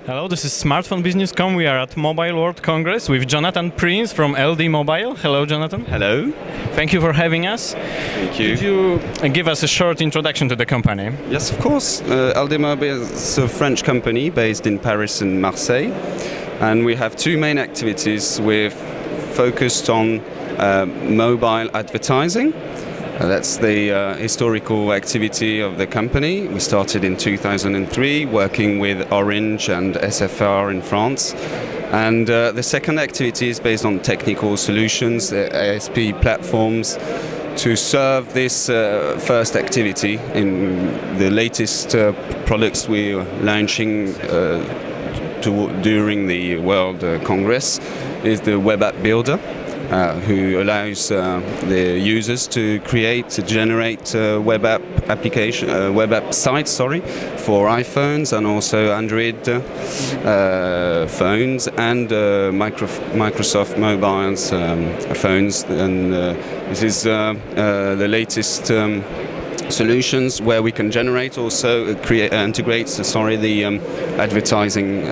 Hello, this is SmartphoneBusiness.com. We are at Mobile World Congress with Jonathan Prince from LD Mobile. Hello, Jonathan. Hello. Thank you for having us. Thank you. Could you give us a short introduction to the company? Yes, of course. LD Mobile is a French company based in Paris and Marseille, and we have two main activities. We're focused on mobile advertising. That's the historical activity of the company. We started in 2003 working with Orange and SFR in France. And the second activity is based on technical solutions, ASP platforms, to serve this first activity in the latest products we're launching during the World Congress is the Web App Builder. Who allows the users to generate web app sites, for iPhones and also Android phones and Microsoft mobiles phones. And this is the latest solutions where we can generate integrate the advertising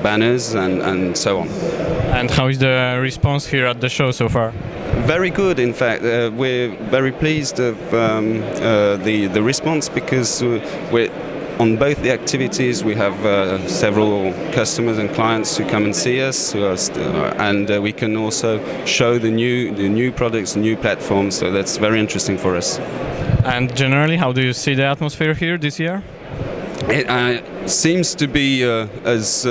banners and so on. And how is the response here at the show so far? Very good, in fact. We're very pleased of the response because on both the activities we have several customers and clients who come and see us, and we can also show the new products, new platforms. So that's very interesting for us. And generally, how do you see the atmosphere here this year? It seems to be as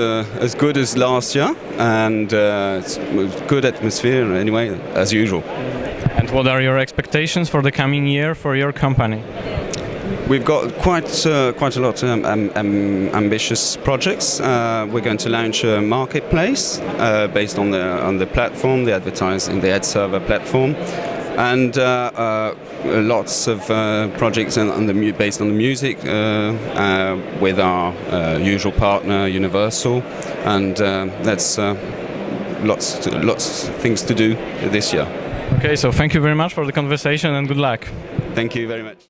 good as last year, and it's a good atmosphere anyway, as usual. And what are your expectations for the coming year for your company? We've got quite a lot of ambitious projects. We're going to launch a marketplace based on the platform, the ad server platform. And lots of projects based on the music with our usual partner Universal, and that's lots of things to do this year. Okay, so thank you very much for the conversation and good luck. Thank you very much.